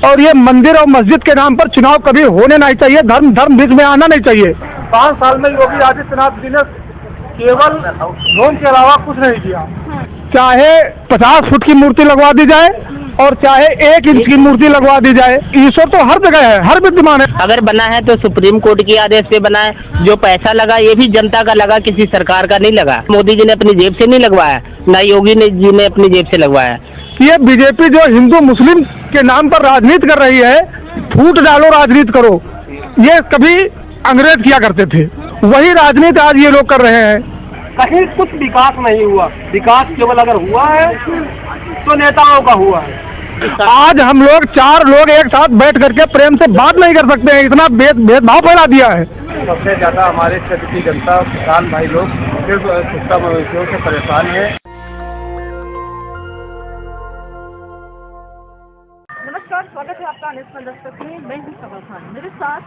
और ये मंदिर और मस्जिद के नाम पर चुनाव कभी होने नहीं चाहिए। धर्म बीच में आना नहीं चाहिए। 5 साल में योगी आदित्यनाथ जी ने केवल लोन के अलावा कुछ नहीं किया। चाहे 50 फुट की मूर्ति लगवा दी जाए और चाहे 1 इंच की मूर्ति लगवा दी जाए, ईश्वर तो हर जगह है, हर विद्यमान है। अगर बना है तो सुप्रीम कोर्ट के आदेश पे बना है। जो पैसा लगा ये भी जनता का लगा, किसी सरकार का नहीं लगा। मोदी जी ने अपनी जेब से नहीं लगवाया, ना योगी जी ने अपनी जेब से लगवाया। ये बीजेपी जो हिंदू मुस्लिम के नाम पर राजनीति कर रही है, फूट डालो राजनीति करो, ये कभी अंग्रेज किया करते थे, वही राजनीति आज ये लोग कर रहे हैं। कहीं कुछ विकास नहीं हुआ। विकास केवल अगर हुआ है तो नेताओं का हुआ है। आज हम लोग 4 लोग एक साथ बैठ करके प्रेम से बात नहीं कर सकते हैं, इतना भेदभाव फैला दिया है। सबसे ज्यादा हमारे क्षेत्र की जनता, किसान भाई लोग सिर्फ शिक्षा मवेशियों से परेशान है। नमस्कार, स्वागत है आपका नेशनल दस्तक में। मैं हूं सवा खान। मेरे साथ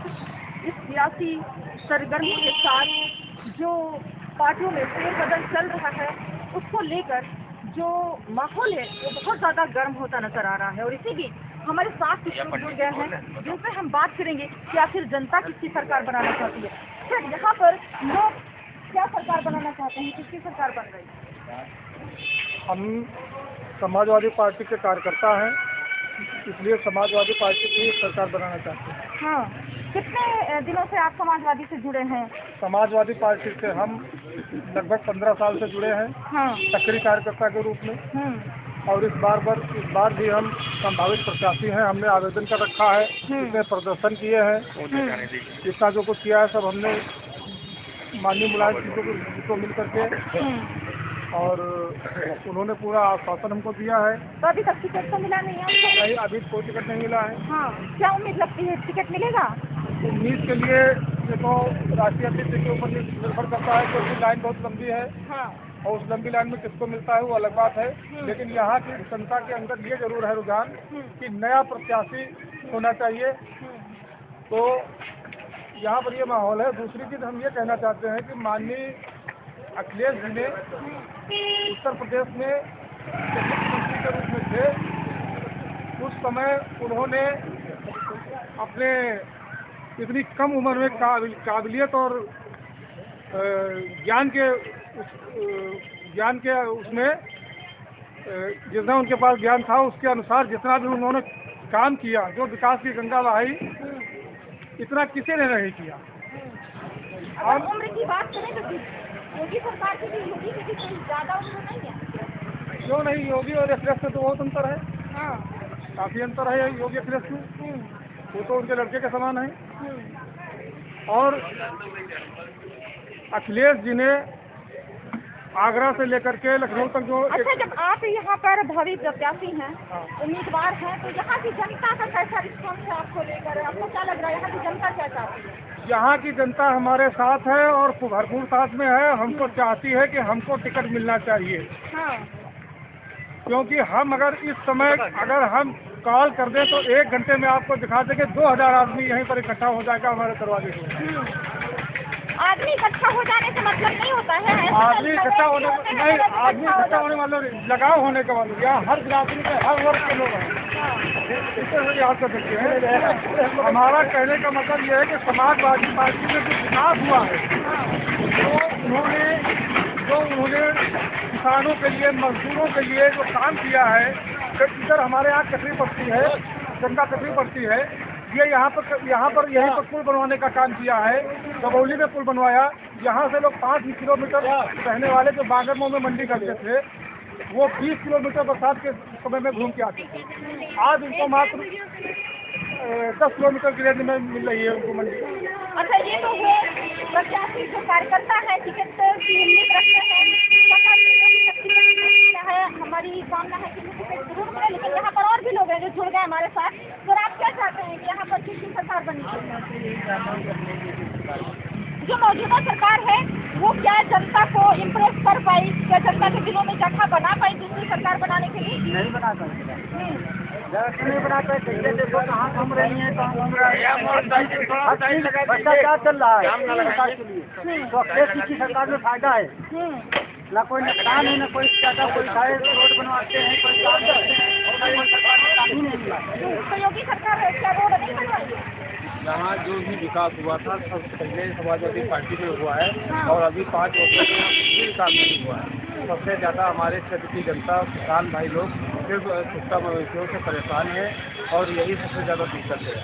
इस सियासी सरगर्मी के साथ जो पार्टियों में फेरबदल चल रहा है उसको लेकर जो माहौल है वो बहुत ज़्यादा गर्म होता नजर आ रहा है। और इसी बीच हमारे साथ कुछ लोग जुड़ गए हैं जिनसे हम बात करेंगे कि आखिर जनता किसकी सरकार बनाना चाहती है। सर, यहाँ पर लोग क्या सरकार बनाना चाहते हैं, किसकी सरकार बन रही है? हम समाजवादी पार्टी के कार्यकर्ता हैं, इसलिए समाजवादी पार्टी की सरकार बनाना चाहते हैं। हाँ, कितने दिनों से आप समाजवादी से जुड़े हैं? समाजवादी पार्टी से हम लगभग 15 साल से जुड़े हैं। हाँ। सक्रिय कार्यकर्ता के रूप में। और इस बार भी हम संभावित प्रत्याशी हैं। हमने आवेदन कर रखा है, इसमें प्रदर्शन किए हैं। जितना जो कुछ किया है सब हमने माननीय मुलायम सिंह को मिल करके, और उन्होंने पूरा आश्वासन हमको दिया है। तो अभी तक टिकट तो मिला नहीं है? नहीं, अभी कोई टिकट नहीं मिला है। हाँ, क्या उम्मीद लगती है, टिकट मिलेगा? उम्मीद के लिए देखो, राष्ट्रीय अध्यक्ष के ऊपर निर्भर करता है, क्योंकि लाइन बहुत लंबी है। हाँ। और उस लंबी लाइन में किसको मिलता है वो अलग बात है। लेकिन यहाँ की जनता के अंदर ये जरूर है रुझान कि नया प्रत्याशी होना चाहिए। तो यहाँ पर ये माहौल है। दूसरी चीज़ हम ये कहना चाहते हैं कि माननीय अखिलेश जी ने उत्तर प्रदेश में मुख्यमंत्री के रूप में थे, उस समय उन्होंने अपने इतनी कम उम्र में काबिलियत और ज्ञान के उसमें जितना उनके पास ज्ञान था उसके अनुसार जितना भी उन्होंने काम किया, जो विकास की गंगा बहाई, इतना किसी ने नहीं किया। अगर उम्र की बात करें तो योगी सरकार की भी, योगी की भी कोई ज़्यादा उम्र नहीं है। क्यों नहीं, योगी और अखिलेश से तो बहुत अंतर है। हाँ। काफ़ी अंतर है योगी अखिलेश में। वो तो उनके लड़के के समान है। और अखिलेश जी ने आगरा से लेकर के लखनऊ तक जो अच्छा, जब आप यहाँ पर भावी प्रत्याशी हैं, उम्मीदवार हैं, तो यहाँ की जनता का कैसा रिस्पॉन्स है आपको लेकर? आपको क्या लग रहा है, यहाँ की जनता क्या चाहती है? यहाँ की जनता हमारे साथ है और भरपूर साथ में है। हमको चाहती है कि हमको टिकट मिलना चाहिए। हाँ। क्योंकि हम अगर इस समय हम कॉल कर दें तो 1 घंटे में आपको दिखा दें कि 2000 आदमी यहीं पर इकट्ठा हो जाएगा हमारे दरवाजे पर। आदमी इकट्ठा हो जाने से मतलब नहीं होता है। आदमी इकट्ठा होने मतलब लगाव होने का मतलब, यहाँ हर बिरादरी के हर वर्ग के लोग हैं, इसे याद कर सकते हैं। हमारा कहने का मतलब ये है कि समाजवादी पार्टी में जो विकास हुआ है, जो उन्होंने किसानों के लिए, मजदूरों के लिए जो काम किया है, इधर हमारे यहाँ कटरी पड़ती है, गंगा कटरी पड़ती है, ये यहाँ पर यहीं पर पुल बनवाने का काम किया है। दबौली में पुल बनवाया। यहाँ से लोग 5 किलोमीटर रहने वाले जो बागरमऊ में मंडी करते थे, वो 20 किलोमीटर बरसात के समय में घूम के आते थे। आज उनको मात्र 10 किलोमीटर की रेंज में मिल रही है उनको मंडी। अच्छा, ये तो है प्रत्याशी जो कार्यकर्ता है, टिकट की उम्मीद रखते हैं, हमारी कामना है कि टिकट जरूर मिले। लेकिन यहाँ पर और भी लोग हैं जो जुड़ गए हमारे साथ। तो आप क्या चाहते हैं कि यहाँ पर किसकी सरकार बनी? जो मौजूदा सरकार है वो क्या जनता को इम्प्रेस कर पाई, क्या जनता के दिलों में जगह बना पाई दूसरी सरकार बनाने के लिए? नहीं बना सकते, नहीं बनाते। कैसे देखो कहाँ घूम रही है, कहाँ घूम रहा है, बच्चा क्या चल रहा है, तो अखिलेश की सरकार में फायदा है। ना कोई नुकसान है, ना कोई ज्यादा कोई खाए, रोड बनवाते हैं, कोई काम करते हैं, और कोई सरकार ने काम ही नहीं मिला। तो योगी सरकार है क्या रोड नहीं बनवाई? यहाँ जो भी विकास हुआ था सबसे पहले समाजवादी पार्टी में हुआ है और अभी 5 वर्ष में कोई विकास नहीं हुआ है। सबसे ज़्यादा हमारे क्षेत्र की जनता, किसान भाई लोग सिर्फ शिक्षा मवेशियों से परेशान है और यही सबसे ज़्यादा दिक्कत है।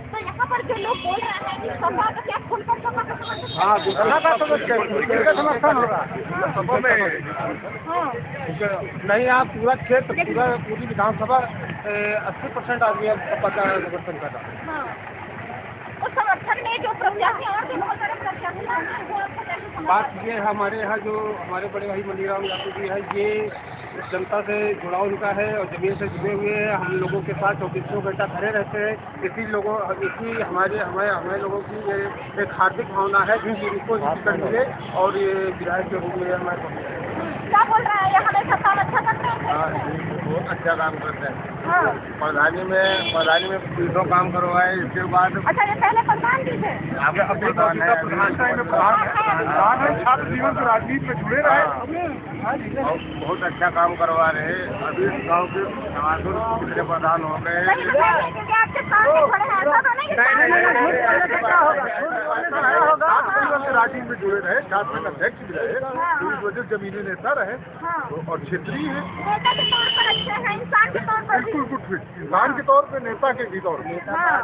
तो यहाँ पर जो लोग बोल रहे हैं कि सपा का क्या खुलकर सपा का समर्थन? हाँ, सपा का समर्थन हो रहा है सपा में। हाँ, नहीं, यहाँ पूरा क्षेत्र, पूरी विधानसभा 80% आदमी सपा का समर्थन कर रहा है। हाँ। उस समर्थन में जो प्रत्याशी और भी बहुत सारे प्रत्याशी हैं, वो आपको कैसे समझ बात ये है, हमारे यहाँ जो हमारे बड़े भाई मंडीराम यादव जी है, ये जनता से जुड़ाव उनका है और जमीन से जुड़े हुए हैं। हम लोगों के साथ 24 घंटा खड़े रहते हैं। इसी हमारे लोगों की ये एक हार्दिक भावना है कि इनको ही टिकट मिले और ये विधायक के रूप में हमारे क्या बोल रहा है? ये हमेशा काम अच्छा करते हैं। हाँ, बहुत अच्छा काम करते हैं। हाँ। प्रधानी में पुलिसों काम करवाए, इसके बाद अच्छा, ये पहले प्रधान जी थे? प्रधान है, प्रधान है, छात्र जीवन से राजनीति में जुड़े रहे। बहुत अच्छा काम करवा रहे हैं। अभी गाँव के समाज के प्रधान हो गए। नहीं, क्योंकि आपके सामने खड़े हैं, ऐसा तो नहीं कि राजनीति में जुड़े रहे, छात्र अध्यक्ष भी रहे, तो इस वजह से जमीनी नेता रहे और क्षेत्रीय है। नेता के तौर पर अच्छे हैं, इंसान के तौर पर भी। बिल्कुल गुड फिट, इंसान के तौर पे, नेता के भी तौर पे। हाँ।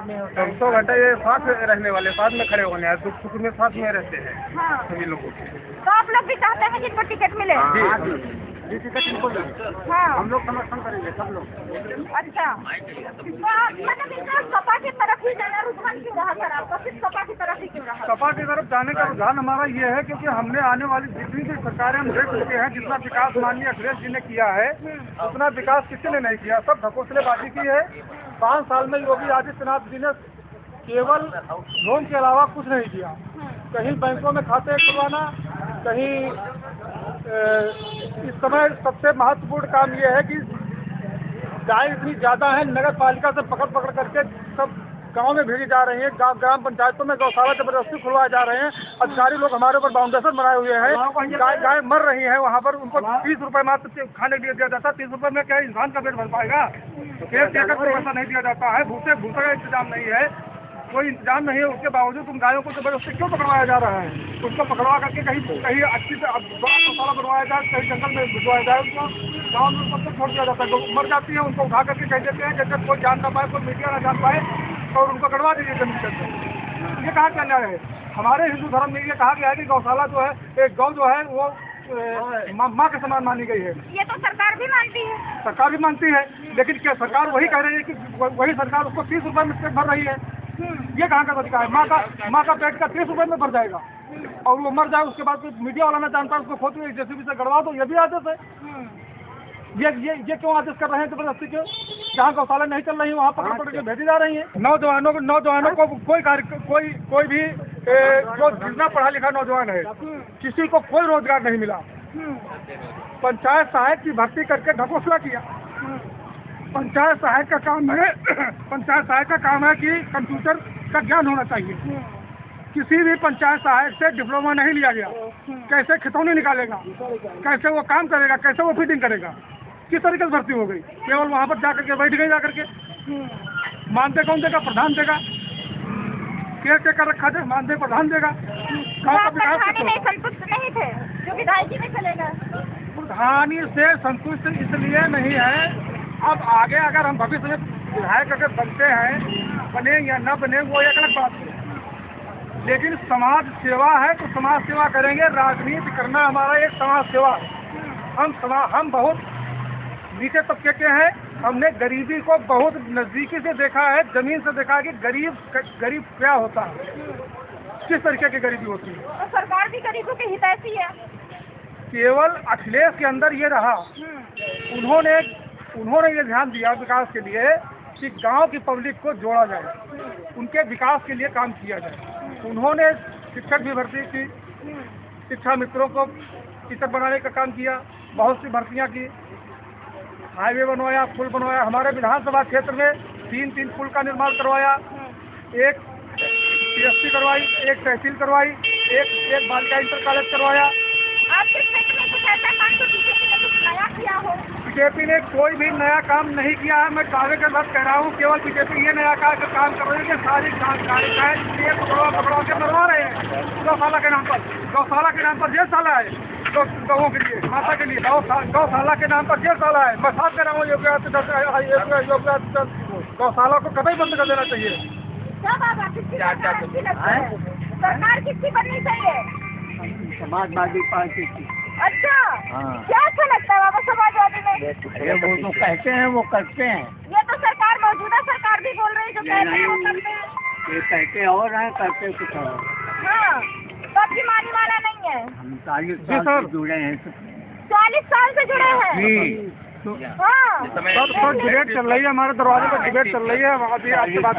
100 घंटा ये साथ रहने वाले, साथ में खड़े होने हैं, दुख सुख में साथ में रहते हैं हाँ। सभी लोगों के। तो आप लोग भी चाहते हैं जिनको टिकट मिले? जी टिकट इनको लगे। हाँ। हम लोग समर्थन करेंगे सब लोग। अच्छा, तो आप मतलब इनका सपा की तरफ ही जाना रुझान क्यों रहा सर आपका? सिर्फ सपा की तरफ ही क्यों रहा? सपा की तरफ जाने का रुझान हमारा ये है क्योंकि हमने आने वाली जितनी भी सरकारें हम देख चुके हैं, जितना विकास माननीय अखिलेश जी ने किया है उतना विकास किसी ने नहीं किया, सब ढकोसलेबाजी की है। 5 साल में योगी आदित्यनाथ जी ने केवल लोन के अलावा कुछ नहीं किया। कहीं बैंकों में खाते खुलवाना, कहीं इस समय सबसे महत्वपूर्ण काम ये है कि गाय इतनी ज़्यादा है, नगर पालिका से पकड़ करके सब गांव में भेजी जा रही हैं। ग्राम पंचायतों में गौशाला जबरदस्ती खुलवाए जा रहे हैं। अधिकारी लोग हमारे ऊपर बाउंडेशन बनाए हुए हैं। गाय मर रही है, वहाँ पर उनको 30 रुपये मात्र खाने के लिए दिया जाता है। 30 रुपये में क्या इंसान का पेट भर पाएगा? पेट देकर कोई पैसा नहीं दिया जाता है। भूसे का इंतजाम नहीं है, कोई इंतजाम नहीं है। उसके बावजूद तुम गायों को जबरदस्ती क्यों पकड़वाया जा रहा है? उसको पकड़वा करके कहीं अच्छी से गौशाला बनवाया जाए, कहीं जंगल में भिजवाया जाए, उनको गाँव में सबको छोड़ दिया जाता है। मर जाती है, उनको उठा करके कह देते हैं जब कोई जान ना पाए, कोई मीडिया ना जान पाए, और उनको कटवा दीजिए जमीन के अंदर। ये कहाँ क्या न्याय है? हमारे हिंदू धर्म में ये कहा गया है कि गौशाला जो है, एक गौ जो है वो माँ के समान मानी गई है। ये तो सरकार भी मानती है। सरकार भी मानती है, लेकिन क्या सरकार वही कह रही है कि वही सरकार उसको 30 रुपये में पेट भर रही है? ये कहाँ का तरीका है? माँ का पेट का 30 रुपये में भर जाएगा और वो मर जाए, उसके बाद मीडिया वाला ना जानता है, उसको खोद के जेसीबी से गड़वा दो। ये भी आदेश है। ये क्यों आदेश कर रहे हैं जबरदस्ती क्यों? जहाँ गौशाला नहीं चल रही है वहाँ पकड़ के भेजी जा रही है। नौजवानों को कोई भी जो जितना पढ़ा लिखा नौजवान है, किसी को कोई रोजगार नहीं मिला। पंचायत सहायक की भर्ती करके ढकोसला किया। पंचायत सहायक का काम है कि कंप्यूटर का ज्ञान होना चाहिए। किसी भी पंचायत सहायक से डिप्लोमा नहीं लिया गया। कैसे खितौनी निकालेगा, कैसे वो काम करेगा, कैसे वो फिटिंग करेगा? किस तरीके से भर्ती हो गई? केवल वहाँ पर जाकर के बैठ गई, जाकर के मानते कौन देगा? प्रधान देगा। केयर कर रखा थे, मानते प्रधान देगा। गाँव का विकास संतुष्ट नहीं थे जो विधायक जी में चलेगा। प्रधानी से संतुष्ट इसलिए नहीं है। अब आगे अगर हम भविष्य में विधायक अगर बनते हैं, बने या न बने, वो एक अलग बात है। लेकिन समाज सेवा है तो समाज सेवा करेंगे। राजनीति करना हमारा एक समाज सेवा। हम बहुत नीचे तबके के हैं। हमने गरीबी को बहुत नज़दीकी से देखा है, जमीन से देखा है कि गरीब क्या होता है, किस तरीके की गरीबी होती है। तो सरकार भी गरीबों के हितैषी है। केवल अखिलेश के अंदर ये रहा। उन्होंने ये ध्यान दिया विकास के लिए कि गांव की पब्लिक को जोड़ा जाए, उनके विकास के लिए काम किया जाए। उन्होंने शिक्षक भी भर्ती की, शिक्षा मित्रों को टीचर बनाने का काम किया, बहुत सी भर्तियां की, हाईवे बनवाया, पुल बनवाया। हमारे विधानसभा क्षेत्र में 3 पुल का निर्माण करवाया, एक PSC करवाई, एक तहसील करवाई, एक बालिका इंटर कॉलेज करवाया। आपके क्षेत्र में कुछ ऐसा काम तो बीजेपी ने कुछ नया किया हो? बीजेपी ने कोई भी नया काम नहीं किया है। मैं दावे के साथ कह रहा हूँ, केवल बीजेपी ये नया काम कर रही है कि सारी जानकारियाँ पकड़ा के मरवा रहे हैं गौशाला के नाम पर। गौशाला के नाम पर जेलशाला है गौों के लिए, माता के लिए। गौशाला के नाम पर जेलशाला है। मैं साथ कह रहा हूँ योगी गौशाला को कतई बंद कर देना चाहिए। क्या बाबा, किसकी सरकार अच्छी लगती है? सरकार किसकी बननी चाहिए? समाजवादी पार्टी की। अच्छा, क्या अच्छा लगता है बाबा समाजवादी में? वो तो कहते हैं, वो करते हैं। ये तो सरकार, मौजूदा सरकार भी बोल रही है, जो कहते हैं वो करते हैं। ये कहते और हैं, करते कुछ और। हाँ, तो आपकी मानी माना नहीं है? हम 40 साल से जुड़े हैं। 40 साल से जुड़े हैं? हाँ, सब डिबेट चल रही है, हमारे दरवाजे पर डिबेट चल रही है। वहाँ भी आपसे बात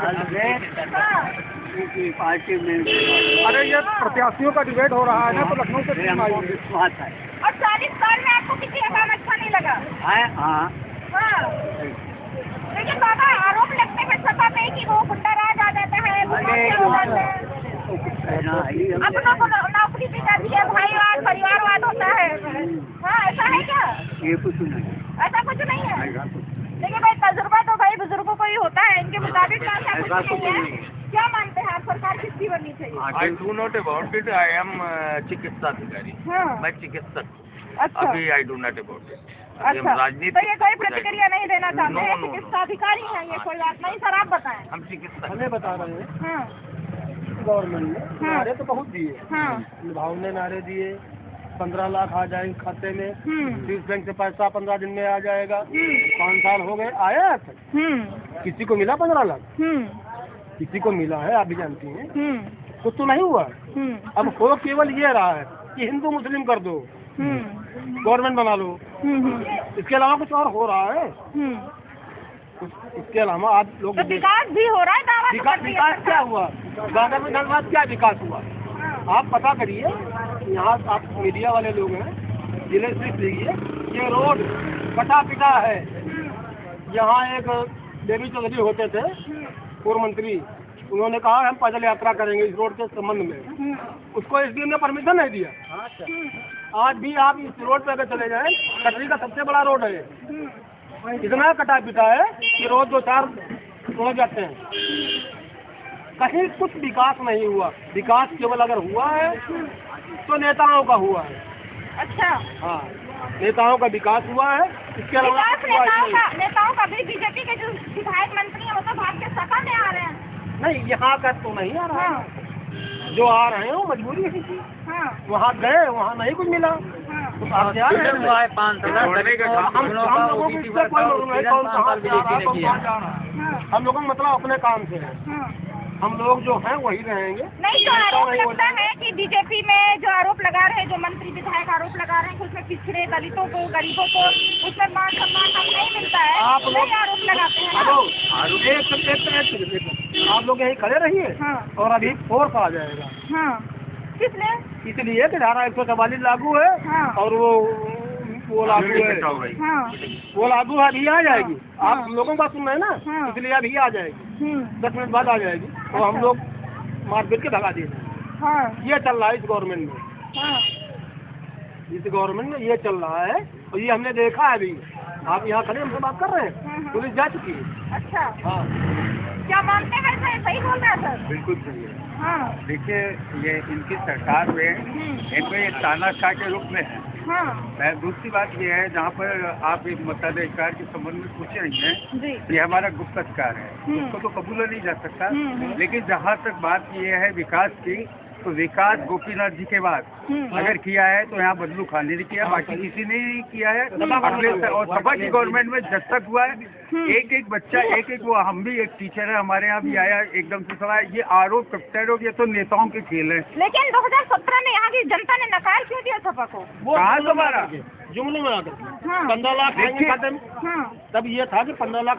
पार्टी में। अरे ये प्रत्याशियों का डिबेट हो रहा है ना, तो लखनऊ से टीम आई है। विश्वास है। और 40 साल में आपको किसी का काम अच्छा नहीं लगा? हाँ। लेकिन बाबा, आरोप लगते हैं सपा पे कि वो गुंडाराज आ जाता है, अपनों को नौकरी भी कर दिया, भाईवाद परिवारवाद होता है। हाँ, ऐसा है क्या? ये कुछ नहीं, ऐसा कुछ नहीं है। लेकिन भाई तजुर्बा तो भाई बुजुर्गों को ही होता है, इनके मुताबिक तो ऐसा कुछ नहीं है। क्या मानते हैं आप, सरकार किसकी बननी चाहिए? I do not about it. I am चिकित्सा अधिकारी। हाँ। मैं चिकित्सक। अच्छा, अभी I do not about it। अच्छा, राजनीति। तो ये कोई प्रतिक्रिया नहीं देना चाहते हैं? No, no, no. चिकित्सा अधिकारी हैं ये, कोई बात नहीं। सर आप बताएं। हम चिकित्सक। हमें बता रहे हैं हाँ, गवर्नमेंट ने हाँ। नारे तो बहुत दिए, हाँ, विभाग ने नारे दिए, 15 लाख आ जाएंगे खाते में, स्विस बैंक से पैसा 15 दिन में आ जाएगा। 5 साल हो गए, आया था? किसी को मिला 15 लाख? किसी को मिला है? आप भी जानती हैं, कुछ तो नहीं हुआ। अब हो केवल ये रहा है कि हिंदू मुस्लिम कर दो, गवर्नमेंट बना लो। इसके अलावा कुछ और हो रहा है? इसके अलावा आप लोग तो विकास भी हो रहा है, दावा तो कर दिया विकास क्या हुआ? गागर में धनबाद क्या विकास हुआ? आप पता करिए, यहाँ आप मीडिया वाले लोग हैं, जिले से लीजिए, ये रोड कटा पिटा है। यहाँ एक देवी चौधरी होते थे पूर्व मंत्री, उन्होंने कहा हम पैदल यात्रा करेंगे इस रोड के संबंध में। उसको एसडीएम ने परमिशन नहीं दिया। आज भी आप इस रोड पे अगर चले जाएं, कटरी का सबसे बड़ा रोड है, इतना कटा पिटा है कि रोज 2-4 पहुँच जाते हैं। कहीं कुछ विकास नहीं हुआ। विकास केवल अगर हुआ है तो नेताओं का हुआ है। अच्छा, हाँ, नेताओं का विकास हुआ है, इसके अलावा विकास नेताओं का भी। बीजेपी के जो विधायक मंत्री हैं वो तो भाग के सपा में आ रहे हैं। नहीं, यहाँ का तो नहीं आ रहा है। जो आ रहे हैं वो मजबूरी है की। हाँ, वहाँ गए, वहाँ नहीं कुछ मिला, तो आप जा रहे हैं। हम लोगों को इससे कोई मतलब नहीं, कौन कहाँ से आ रहा है, कौन कहाँ जा रहा है। हम लोगों का मतलब अपने काम से है। हम लोग जो हैं वही रहेंगे। नहीं, जो आरोप लगता है कि बीजेपी में जो आरोप लगा रहे हैं, जो मंत्री विधायक आरोप लगा रहे हैं कि उसमें पिछड़े दलितों को, गरीबों को उसमें मान सम्मान हम नहीं मिलता है, आप लोग आरोप लगाते हैं। आप लोग यही खड़े रहिए। हाँ। और अभी फोर्स आ जाएगा। हाँ, किसने? इसलिए कि धारा 144 लागू है। हाँ। और वो लागू है। हाँ, वो लागू है, अभी आ जाएगी। आप हम लोगों का सुन रहे हैं ना, हाँ। इसलिए अभी आ जाएगी। 10 मिनट बाद आ जाएगी। तो हम लोग मारपीट के भगा दिए। हाँ, ये चल रहा है इस गवर्नमेंट में। हाँ, इस गवर्नमेंट में ये चल रहा है, और ये हमने देखा है। अभी आप यहाँ खड़े हमसे बात कर रहे हैं, पुलिस जा चुकी है। अच्छा, हाँ, क्या मानते हैं? सही बोल रहा है सर? बिल्कुल सही है। हाँ, देखिए, ये इनकी सरकार में इनको ये तानाशाह के रूप में है। हाँ, दूसरी बात ये है, जहाँ पर आप एक मताधिकार के संबंध में पूछ रही हैं, जी, ये हमारा गुप्त अधिकार है, उसको तो कबूला नहीं जा सकता। लेकिन जहाँ तक बात ये है विकास की, तो विकास गोपीनाथ जी के बाद अगर किया है तो यहाँ बदलू खान ने किया, बाकी किसी ने नहीं किया है। और सपा की गवर्नमेंट में जब तक हुआ है, एक बच्चा, एक वो, हम भी एक टीचर है, हमारे यहाँ भी आया एकदम से सवाल, ये आरोप प्रत्यारोप, ये तो नेताओं के खेल है। लेकिन 2017 में यहाँ की जनता ने नकार क्यों दिया सपा को? कहाँ दोबारा जुमले में आकर 15 लाख आएंगे खाते में। हाँ, तब ये था कि 15 लाख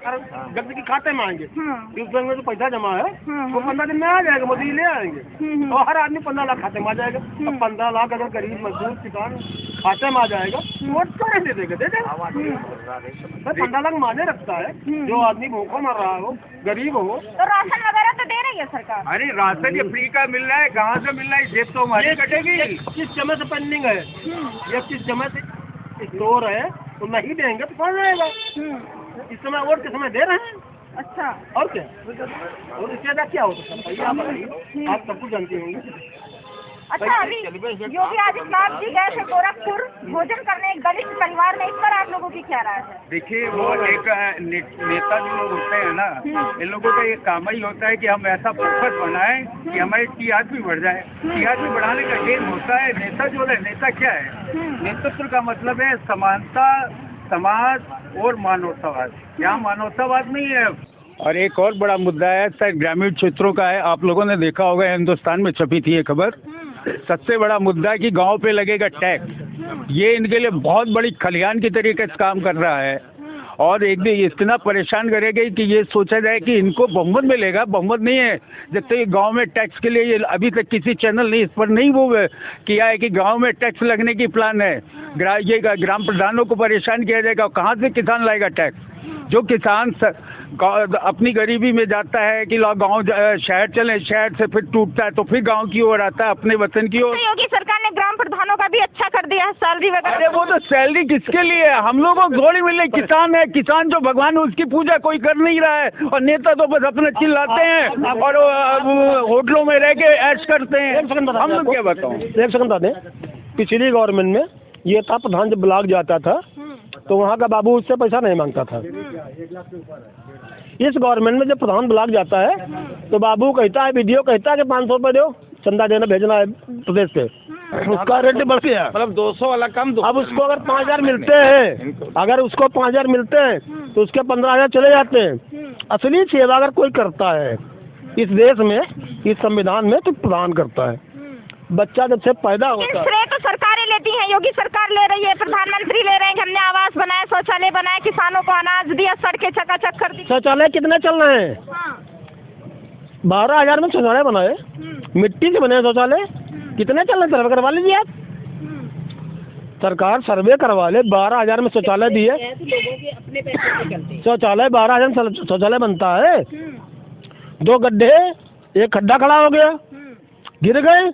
व्यक्ति के खाते में आएंगे। हाँ, इस बैंक में जो पैसा जमा है वो 15 दिन में आ जाएगा, मोदी ले आएंगे। और हर आदमी 15 लाख खाते में आ जाएगा। अब 15 लाख अगर गरीब मजदूर किसान खाते में आ जाएगा, वोट क्यों नहीं दे देगा? दे देगा। 15 लाख माने रखता है। जो आदमी भूखा मर रहा हो, गरीब हो। तो राशन वगैरह तो दे रही है सरकार। अरे राशन ये फ्री का मिल रहा है, कहाँ से मिल रहा है? जेब तो हमारी कटेगी। किस जमा से पेंडिंग है, ये किस जमा से स्टोर है तो नहीं देंगे तो कौन रहेगा। इस समय वोट के समय दे रहे हैं। अच्छा, और क्या, और इससे ज्यादा क्या हो सकता है, आप सब कुछ जानती होंगी। अच्छा, अभी योगी आदित्यनाथ जी गए थे गोरखपुर भोजन करने एक दलित परिवार में, इस पर आप लोगों की क्या राय है? देखिए, वो एक नेता जो लोग होते हैं ना, इन लोगों का एक काम ही होता है कि हम ऐसा फोकस बनाएं कि हमारी टीआरपी बढ़ जाए। टीआरपी बढ़ाने का एम होता है। नेता जो है, नेता क्या है, नेतृत्व का मतलब है समानता, समाज और मानवतावाद। यहाँ मानवतावाद नहीं है। और एक और बड़ा मुद्दा है सर, ग्रामीण क्षेत्रों का है। आप लोगों ने देखा होगा, हिंदुस्तान में छपी थी ये खबर। सबसे बड़ा मुद्दा है कि गांव पे लगेगा टैक्स। ये इनके लिए बहुत बड़ी खलिहान की तरीके से काम कर रहा है और एक दिन इतना परेशान करेगा कि ये सोचा जाए कि इनको बहुमत मिलेगा। बहुमत नहीं है जब तक गांव में टैक्स के लिए ये अभी तक किसी चैनल ने इस पर नहीं वो किया है कि गांव में टैक्स लगने की प्लान है। ये ग्राम प्रधानों को परेशान किया जाएगा। कहाँ से किसान लाएगा टैक्स? जो किसान अपनी गरीबी में जाता है कि गांव शहर चले, शहर से फिर टूटता है तो फिर गांव की ओर आता है, अपने वतन की ओर। योगी सरकार ने ग्राम प्रधानों का भी अच्छा कर दिया है, सैलरी वगैरह। अरे वो तो सैलरी किसके लिए है? हम लोगों को थोड़ी मिले। किसान है, किसान जो भगवान है उसकी पूजा कोई कर नहीं रहा है और नेता तो बस अपने चिल्लाते हैं और होटलों में रह के ऐश करते हैं। हम लोग क्या बताऊं? एक सेकंड बता दें, पिछली गवर्नमेंट में ये था, प्रधान जब ब्लॉक जाता था तो वहाँ का बाबू उससे पैसा नहीं मांगता था। इस गवर्नमेंट में जब प्रधान ब्लॉक जाता है तो बाबू कहता है, वीडियो कहता है कि 500 रुपये दो, चंदा देना भेजना है प्रदेश से। उसका रेट बढ़ गया, मतलब 200 वाला कम। अब उसको अगर 5000 मिलते हैं, अगर उसको 5000 मिलते हैं तो उसके 15000 चले जाते हैं। असली सेवा अगर कोई करता है इस देश में, इस संविधान में, तो प्रधान करता है। बच्चा जब से पैदा होता है, श्रेय तो सरकारें लेती हैं, योगी सरकार ले रही है, प्रधानमंत्री ले रहे हैं कि हमने आवास बनाए, शौचालय बनाए, किसानों को अनाज दिया, सड़कें चकाचक कर दी। शौचालय कितने चल रहे हैं? 12,000 में शौचालय बनाए, मिट्टी से बने शौचालय कितने चल रहे? सर्वे करवा लीजिए आप, सरकार सर्वे करवा ले। 12,000 में शौचालय दिए, शौचालय 12,000 में शौचालय बनता है। 2 गड्ढे, एक खड्डा खड़ा हो गया, गिर गए,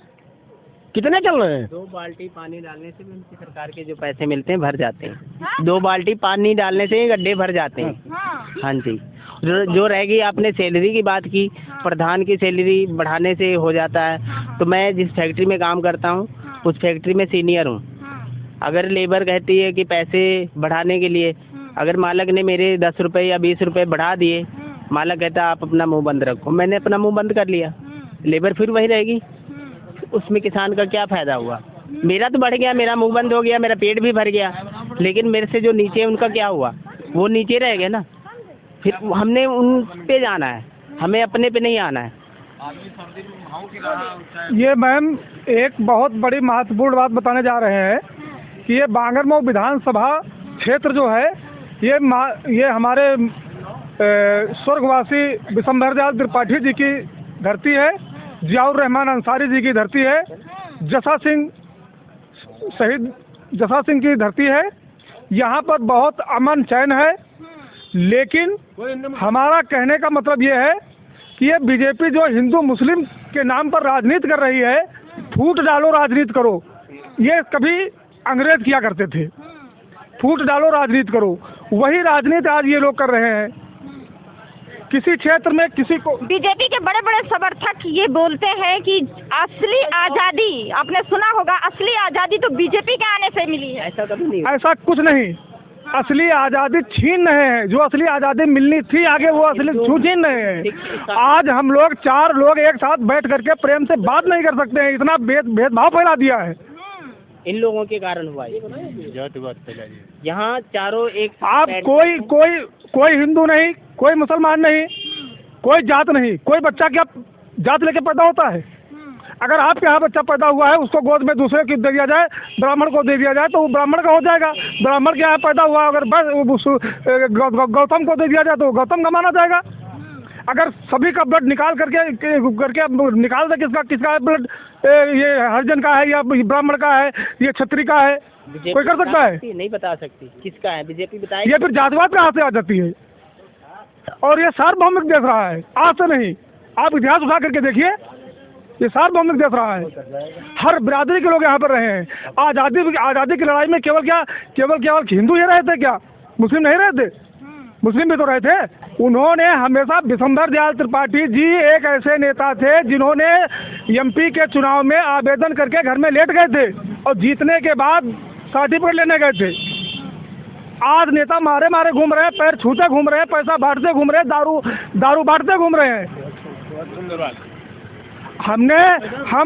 कितने चल रहे हैं? 2 बाल्टी पानी डालने से भी उनकी सरकार के जो पैसे मिलते हैं भर जाते हैं। 2 बाल्टी पानी डालने से ही गड्ढे भर जाते हैं। हाँ जी। जो रहेगी, आपने सैलरी की बात की, प्रधान की सैलरी बढ़ाने से हो जाता है। तो मैं जिस फैक्ट्री में काम करता हूँ उस फैक्ट्री में सीनियर हूँ। अगर लेबर कहती है कि पैसे बढ़ाने के लिए, अगर मालक ने मेरे 10 रुपये या 20 रुपये बढ़ा दिए, मालक कहता आप अपना मुँह बंद रखो, मैंने अपना मुँह बंद कर लिया, लेबर फिर वही रहेगी। उसमें किसान का क्या फायदा हुआ? मेरा तो बढ़ गया, मेरा मुंह बंद हो गया, मेरा पेट भी भर गया, लेकिन मेरे से जो नीचे है उनका क्या हुआ? वो नीचे रह गए ना। फिर हमने उन पे जाना है, हमें अपने पे नहीं आना है। ये मैम एक बहुत बड़ी महत्वपूर्ण बात बताने जा रहे हैं कि ये बांगरमऊ विधानसभा क्षेत्र जो है, ये हमारे स्वर्गवासी विशंभर दयाल त्रिपाठी जी की धरती है, जियाउर रहमान अंसारी जी की धरती है, जसा सिंह शहीद जसा सिंह की धरती है। यहाँ पर बहुत अमन चैन है, लेकिन हमारा कहने का मतलब ये है कि ये बीजेपी जो हिंदू मुस्लिम के नाम पर राजनीति कर रही है, फूट डालो राजनीति करो, ये कभी अंग्रेज किया करते थे। फूट डालो राजनीति करो, वही राजनीति आज ये लोग कर रहे हैं। किसी क्षेत्र में किसी को, बीजेपी के बड़े बड़े समर्थक ये बोलते हैं कि असली आज़ादी, आपने सुना होगा, असली आज़ादी तो बीजेपी के आने से मिली है। ऐसा कभी नहीं, ऐसा कुछ नहीं। असली आज़ादी छीन रहे हैं, जो असली आज़ादी मिलनी थी आगे वो असली छीन रहे हैं। आज हम लोग 4 लोग एक साथ बैठ करके प्रेम से बात नहीं कर सकते हैं, इतना भेदभाव फैला दिया है। इन लोगों के कारण हुआ है। यहाँ चारों एक, आप कोई हिंदू नहीं, कोई मुसलमान नहीं, कोई जात नहीं, कोई बच्चा क्या जात लेके पैदा होता है? अगर आपके यहाँ बच्चा पैदा हुआ है, उसको गोद में दूसरे को दे दिया जाए, ब्राह्मण को दे दिया जाए तो वो ब्राह्मण का हो जाएगा। ब्राह्मण के यहाँ पैदा हुआ अगर बस गौतम को दे दिया जाए तो गौतम का माना जाएगा। अगर सभी का ब्लड निकाल करके निकाल दे, किसका ब्लड, ये हरिजन का है या ब्राह्मण का है, ये क्षत्रिय का है, कोई कर सकता है? नहीं बता सकती किसका है, बीजेपी बताएगी। ये फिर जातिवाद कहाँ से आ जाती है? और ये सार्वभौमिक देख रहा है, आज से नहीं। आप इतिहास उठा करके देखिए, ये सार्वभौमिक देश रहा है, हर बिरादरी के लोग यहाँ पर रहे हैं। आज़ादी की लड़ाई में केवल हिंदू ही रहे थे क्या? मुस्लिम नहीं रहे थे? मुस्लिम भी तो रहे थे। उन्होंने हमेशा विशंबर दयाल त्रिपाठी जी एक ऐसे नेता थे जिन्होंने एमपी के चुनाव में आवेदन करके घर में लेट गए थे और जीतने के बाद सर्टिफिकेट लेने गए थे। आज नेता मारे मारे घूम रहे हैं, पैर छूते घूम रहे हैं, पैसा बांटते घूम रहे हैं, दारू बांटते घूम रहे हैं।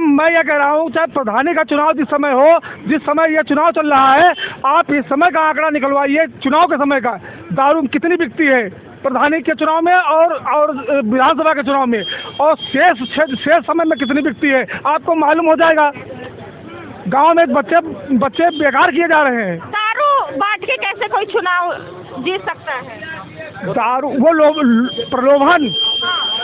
मैं ये कह रहा हूँ, चाहे प्रधानी का चुनाव जिस समय ये चुनाव चल रहा है, आप इस समय का आंकड़ा निकलवाइए, चुनाव के समय का दारू कितनी बिकती है प्रधानी के चुनाव में और विधानसभा के चुनाव में, और शेष समय में कितनी बिकती है आपको मालूम हो जाएगा। गांव में बच्चे बेकार किए जा रहे हैं। दारू बांट के कैसे कोई चुनाव जीत सकता है? दारू वो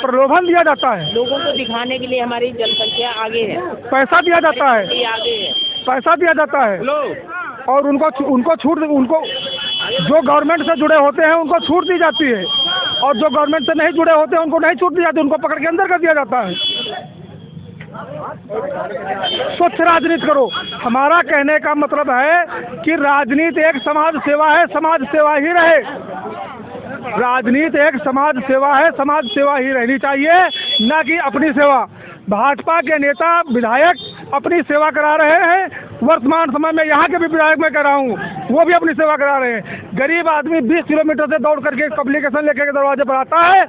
प्रलोभन दिया जाता है, लोगों को दिखाने के लिए हमारी जनसंख्या आगे है, पैसा दिया जाता है, आगे है, पैसा दिया जाता है, और उनको छूट, जो गवर्नमेंट से जुड़े होते हैं उनको छूट दी जाती है, और जो गवर्नमेंट से नहीं जुड़े होते हैं उनको नहीं छूट दी जाती, उनको पकड़ के अंदर कर दिया जाता है। स्वच्छ राजनीति करो। हमारा कहने का मतलब है कि राजनीति एक समाज सेवा है, समाज सेवा ही रहे। राजनीति एक समाज सेवा है, समाज सेवा ही रहनी चाहिए, ना कि अपनी सेवा। भाजपा के नेता विधायक अपनी सेवा करा रहे हैं। वर्तमान समय में यहाँ के भी विधायक मैं कह रहा हूँ, वो भी अपनी सेवा करा रहे हैं। गरीब आदमी 20 किलोमीटर से दौड़ करके एप्लीकेशन लेके दरवाजे पर आता है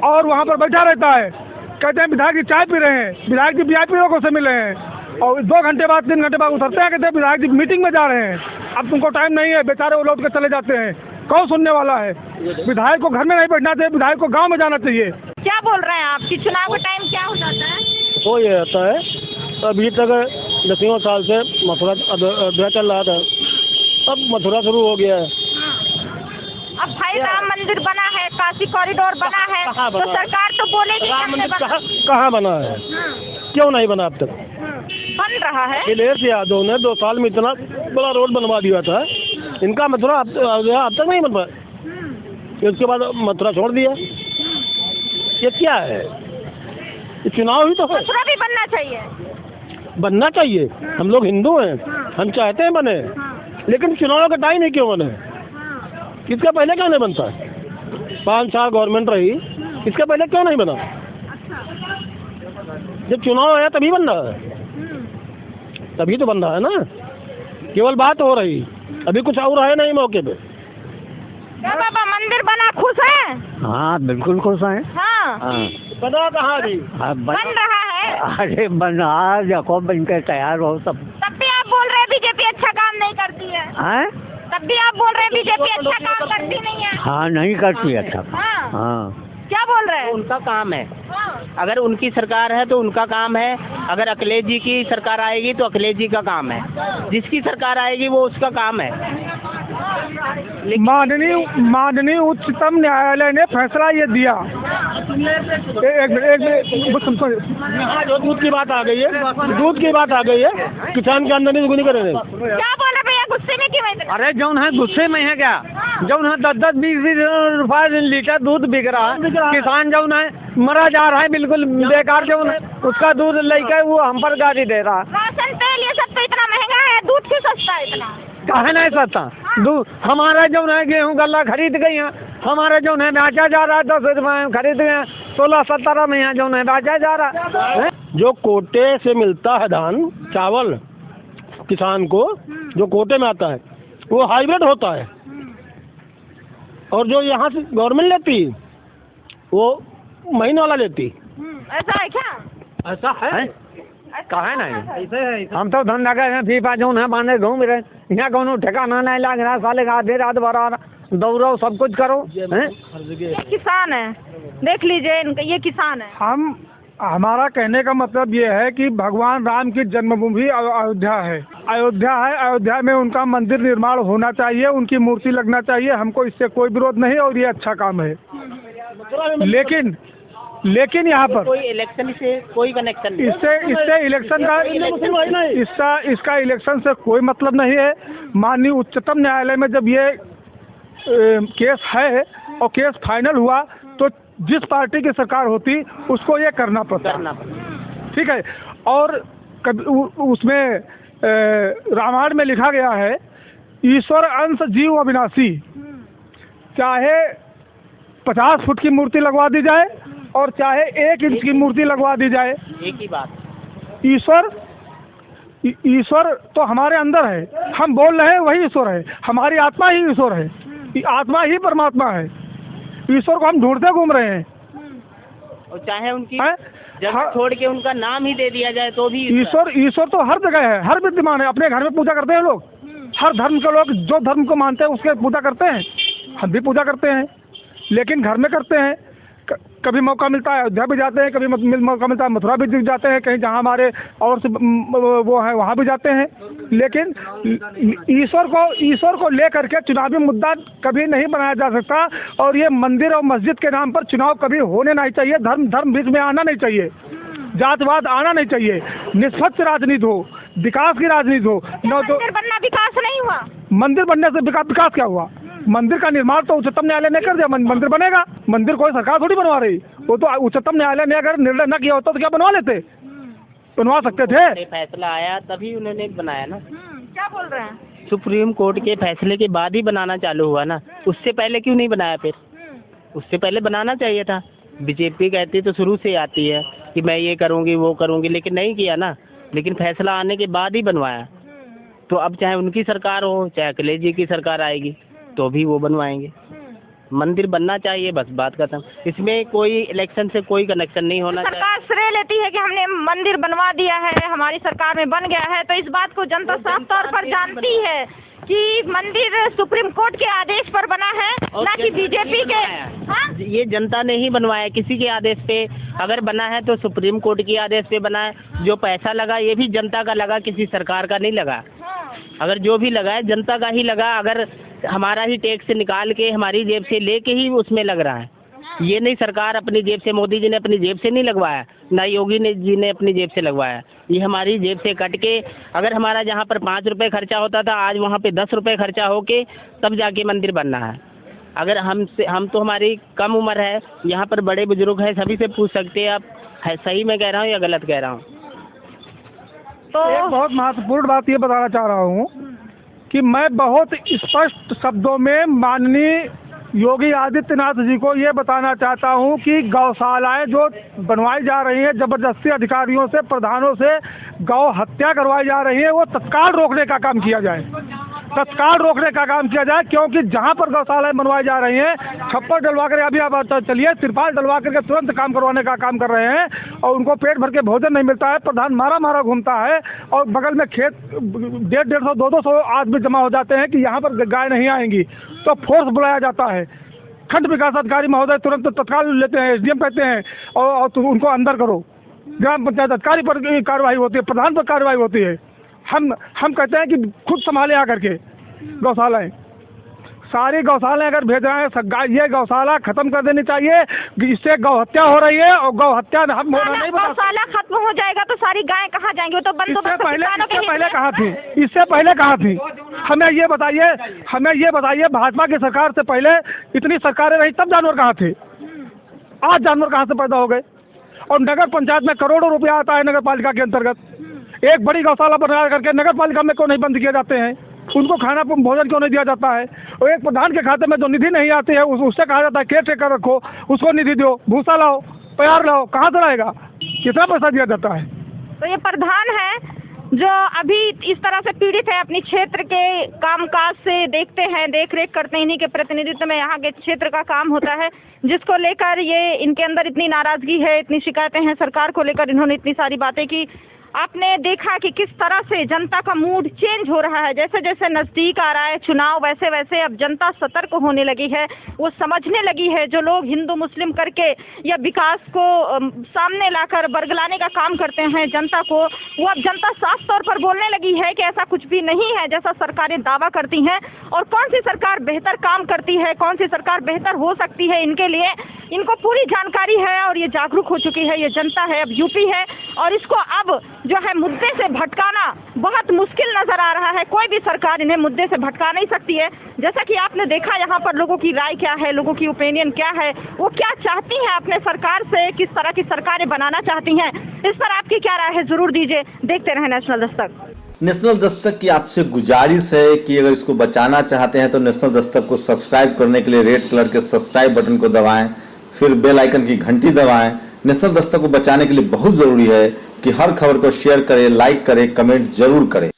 और वहाँ पर बैठा रहता है। कहते हैं विधायक जी चाय पी रहे हैं, विधायक जी वीआईपी लोगों से मिले हैं, और 2 घंटे बाद 3 घंटे बाद उतरते हैं, कहते हैं विधायक जी मीटिंग में जा रहे हैं, अब तुमको टाइम नहीं है। बेचारे वो लौट के चले जाते हैं। कौन सुनने वाला है? विधायक को घर में नहीं बैठना चाहिए, विधायक को गांव में जाना चाहिए। क्या बोल रहे हैं आप कि चुनाव का टाइम क्या हो जाता है? वो ये रहता है, अभी तक 10 साल से मथुरा अयोध्या चल रहा था, अब मथुरा शुरू हो गया है। अब भाई राम मंदिर बना है, काशी कॉरिडोर बना है, तो सरकार तो बोलेगी कहाँ बना है? क्यों नहीं बना अब तक? बन रहा है। अखिलेश यादव ने 2 साल में इतना बड़ा रोड बनवा दिया था, इनका मथुरा अब तक नहीं बन पाया। उसके बाद मथुरा छोड़ दिया। ये क्या है? ये चुनाव ही तो है। मथुरा भी बनना चाहिए, बनना चाहिए। हम लोग हिंदू हैं, हम चाहते हैं बने, लेकिन चुनाव का टाइम ही क्यों बने? इसका पहले क्यों नहीं बनता? 5 साल गवर्नमेंट रही, इसका पहले क्यों नहीं बना? जब चुनाव आया तभी बन रहा है, तभी तो बन रहा है ना। केवल बात हो रही, अभी कुछ और है नहीं मौके पे। क्या बाबा मंदिर बना, खुश है? हाँ बिल्कुल खुश हैं। हाँ, बना कहाँ जी? बन रहा है। अरे बन रहा, देखो बन के तैयार हो सब। तब भी आप बोल रहे हैं बीजेपी अच्छा काम नहीं करती है। हैं? तब भी आप बोल रहे हैं बीजेपी अच्छा काम करती नहीं है। हाँ नहीं करती अच्छा। हाँ, हाँ क्या बोल रहे हैं? उनका काम है। हाँ। अगर उनकी सरकार है तो उनका काम है, अगर अखिलेश जी की सरकार आएगी तो अखिलेश जी का काम है, जिसकी सरकार आएगी वो उसका काम है। माननीय उच्चतम न्यायालय ने फैसला ये दिया। यहाँ जो दूध की बात आ गई है, किसान का आमदनी दुगनी करेंगे। क्या बोल रहे भैया, गुस्से में क्यों है? अरे जौन है गुस्से में है क्या? जौन है 10-20 रुपये लीटर दूध बिक रहा है, किसान जौन है मरा जा रहा है, बिल्कुल बेकार जौन है उसका दूध लेकर वो हम पर गाड़ी दे रहा है। राशन तेल ये सब तो इतना महंगा है, दूध क्यों सस्ता है इतना? काहे नहीं सस्ता दूध? हमारा जो है गेहूँ गल्ला खरीद गई है, हमारा जो है बेचा जा रहा है 10 रुपये में खरीद गए, 16-17 में यहाँ जो है बेचा जा रहा है। जो कोटे से मिलता है धान चावल किसान को, जो कोटे में आता है वो हाइब्रिड होता है, और जो यहाँ से गवर्नमेंट लेती वो महीने वाला लेती। ऐसा है क्या? ऐसा है? कहे नहीं, हम तो धंधा कर रहे हैं, फीफा जो है बांधे घूम रहे, यहाँ कोनो ठिकाना नहीं लग रहा, साले आधे रात भरा दौड़ो सब कुछ करो। ये किसान है, देख लीजिए इनका, ये किसान है। हमारा कहने का मतलब ये है कि भगवान राम की जन्मभूमि अयोध्या है। अयोध्या में उनका मंदिर निर्माण होना चाहिए, उनकी मूर्ति लगना चाहिए, हमको इससे कोई विरोध नहीं, और ये अच्छा काम है। लेकिन यहाँ पर कोई इलेक्शन से कोई कनेक्शन नहीं, इससे इलेक्शन का इसका इलेक्शन से कोई मतलब नहीं है। माननीय उच्चतम न्यायालय में जब ये केस है और केस फाइनल हुआ तो जिस पार्टी की सरकार होती उसको ये करना पड़ता। ठीक है। और उसमें रामायण में लिखा गया है, ईश्वर अंश जीव अविनाशी, चाहे 50 फुट की मूर्ति लगवा दी जाए और चाहे 1 इंच की मूर्ति लगवा दी जाए, एक ही बात। ईश्वर तो हमारे अंदर है, हम बोल रहे हैं वही ईश्वर है, हमारी आत्मा ही ईश्वर है, आत्मा ही परमात्मा है। ईश्वर को हम ढूंढते घूम रहे हैं। और चाहे उनकी जगह छोड़ के उनका नाम ही दे दिया जाए तो भी ईश्वर तो हर जगह है, हर विद्यमान है। अपने घर में पूजा करते हैं लोग, हर धर्म के लोग जो धर्म को मानते हैं उसके पूजा करते हैं, हम भी पूजा करते हैं, लेकिन घर में करते हैं। कभी मौका मिलता है अयोध्या भी जाते हैं, कभी मौका मिलता है मथुरा भी जाते हैं, कहीं जहाँ हमारे और से वो है वहाँ भी जाते हैं। लेकिन ईश्वर को लेकर के चुनावी मुद्दा कभी नहीं बनाया जा सकता। और ये मंदिर और मस्जिद के नाम पर चुनाव कभी होने नहीं चाहिए। धर्म बीच में आना नहीं चाहिए, जातवाद आना नहीं चाहिए। निष्पक्ष राजनीति हो, विकास की राजनीति हो। न तो बनना विकास नहीं हुआ, मंदिर बनने से विकास क्या हुआ? मंदिर का निर्माण तो उच्चतम न्यायालय ने कर दिया, मंदिर बनेगा। मंदिर कोई सरकार थोड़ी बनवा रही, वो तो उच्चतम न्यायालय ने अगर निर्णय न किया होता तो क्या बनवा लेते? बनवा सकते थे। फैसला आया तभी उन्होंने बनाया ना। क्या बोल रहे हैं? सुप्रीम कोर्ट के फैसले के बाद ही बनाना चालू हुआ ना, उससे पहले क्यों नहीं बनाया? फिर उससे पहले बनाना चाहिए था। बीजेपी कहती तो शुरू से आती है कि मैं ये करूँगी वो करूँगी, लेकिन नहीं किया ना। लेकिन फैसला आने के बाद ही बनवाया। तो अब चाहे उनकी सरकार हो, चाहे अखिलेश जी की सरकार आएगी तो भी वो बनवाएंगे। मंदिर बनना चाहिए, बस बात खत्म। इसमें कोई इलेक्शन से कोई कनेक्शन नहीं होना चाहिए। सरकार श्रेय लेती है कि हमने मंदिर बनवा दिया है, हमारी सरकार में बन गया है, तो इस बात को जनता साफ तौर पर जानती है कि मंदिर सुप्रीम कोर्ट के आदेश पर बना है, ना कि बीजेपी के। हाँ? ये जनता ने ही बनवाया, किसी के आदेश पे अगर बना है तो सुप्रीम कोर्ट के आदेश पे बना है। जो पैसा लगा ये भी जनता का लगा, किसी सरकार का नहीं लगा। अगर जो भी लगा है जनता का ही लगा। अगर हमारा ही टैक्स निकाल के हमारी जेब से लेके ही उसमें लग रहा है। ये नहीं सरकार अपनी जेब से, मोदी जी ने अपनी जेब से नहीं लगवाया, ना योगी जी ने अपनी जेब से लगवाया। ये हमारी जेब से कट के, अगर हमारा जहाँ पर 5 रुपये खर्चा होता था आज वहाँ पे 10 रुपये खर्चा होके तब जाके मंदिर बनना है। अगर हम तो हमारी कम उम्र है, यहाँ पर बड़े बुजुर्ग हैं, सभी से पूछ सकते हैं आप सही में कह रहा हूँ या गलत कह रहा हूँ। तो एक बहुत महत्वपूर्ण बात ये बताना चाह रहा हूँ कि मैं बहुत स्पष्ट शब्दों में माननीय योगी आदित्यनाथ जी को ये बताना चाहता हूँ कि गौशालाएं जो बनवाई जा रही हैं, जबरदस्ती अधिकारियों से, प्रधानों से गौ हत्या करवाई जा रही है, वो तत्काल रोकने का काम किया जाए, तत्काल रोकने का काम किया जाए। क्योंकि जहाँ पर गौशालाएं बनवाई जा रही हैं, छप्पर डलवा कर, अभी आप चलिए तिरपाल डलवा करके तुरंत काम करवाने का काम कर रहे हैं और उनको पेट भर के भोजन नहीं मिलता है। प्रधान मारा घूमता है और बगल में खेत 150, 200 आदमी जमा हो जाते हैं कि यहाँ पर गाय नहीं आएंगी, तो फोर्स बुलाया जाता है। खंड विकास अधिकारी महोदय तुरंत तत्काल लेते हैं, SDM कहते हैं और उनको अंदर करो। ग्राम पंचायत अधिकारी पर कार्रवाई होती है, प्रधान पर कार्रवाई होती है। हम कहते हैं कि खुद संभाले आकर के गौशालाएं, सारी गौशालाएं अगर भेज रहे हैं, ये गौशाला खत्म कर देनी चाहिए। इससे गौ हत्या हो रही है और गौ हत्या हम नहीं बता। गौशाला खत्म हो जाएगा तो सारी गायें कहाँ जाएंगी? वो तो बंदोबस्त पहले कहाँ थी? इससे पहले कहाँ थी? हमें ये बताइए भाजपा की सरकार से पहले इतनी सरकारें रही, तब जानवर कहाँ थे? आज जानवर कहाँ से पैदा हो गए? और नगर पंचायत में करोड़ों रुपया आता है नगर पालिका के अंतर्गत। एक बड़ी गौशाला बना करके नगर पालिका में क्यों नहीं बंद किए जाते हैं? उनको खाना भोजन क्यों नहीं दिया जाता है? और एक प्रधान के खाते में जो निधि नहीं आती है उससे कहा जाता है केयर टेकर रखो, उसको निधि दो, भूसा लाओ, प्यार लाओ, कहाँ से लाएगा? कितना पैसा दिया जाता है? तो ये प्रधान है जो अभी इस तरह से पीड़ित है, अपनी क्षेत्र के कामकाज से देखते हैं, देख रेख करते हैं, इन्हीं के प्रतिनिधित्व में यहाँ के क्षेत्र का काम होता है, जिसको लेकर ये इनके अंदर इतनी नाराजगी है, इतनी शिकायतें हैं सरकार को लेकर, इन्होंने इतनी सारी बातें की। आपने देखा कि किस तरह से जनता का मूड चेंज हो रहा है। जैसे जैसे नज़दीक आ रहा है चुनाव, वैसे वैसे अब जनता सतर्क होने लगी है। वो समझने लगी है जो लोग हिंदू मुस्लिम करके या विकास को सामने लाकर बरगलाने का काम करते हैं जनता को, वो अब जनता साफ तौर पर बोलने लगी है कि ऐसा कुछ भी नहीं है जैसा सरकारें दावा करती हैं। और कौन सी सरकार बेहतर काम करती है, कौन सी सरकार बेहतर हो सकती है, इनके लिए इनको पूरी जानकारी है और ये जागरूक हो चुकी है। ये जनता है, अब यूपी है और इसको अब जो है मुद्दे से भटकाना बहुत मुश्किल नजर आ रहा है। कोई भी सरकार इन्हें मुद्दे से भटका नहीं सकती है। जैसा कि आपने देखा यहाँ पर लोगों की राय क्या है, लोगों की ओपिनियन क्या है, वो क्या चाहती हैं अपने सरकार से, किस तरह की सरकारें बनाना चाहती हैं, इस पर आपकी क्या राय है जरूर दीजिए। देखते रहें नेशनल दस्तक। नेशनल दस्तक की आपसे गुजारिश है कि अगर इसको बचाना चाहते हैं तो नेशनल दस्तक को सब्सक्राइब करने के लिए रेड कलर के सब्सक्राइब बटन को दबाएं, फिर बेल आइकन की घंटी दबाएं। नेशनल दस्तक को बचाने के लिए बहुत जरूरी है कि हर खबर को शेयर करें, लाइक करें, कमेंट जरूर करें।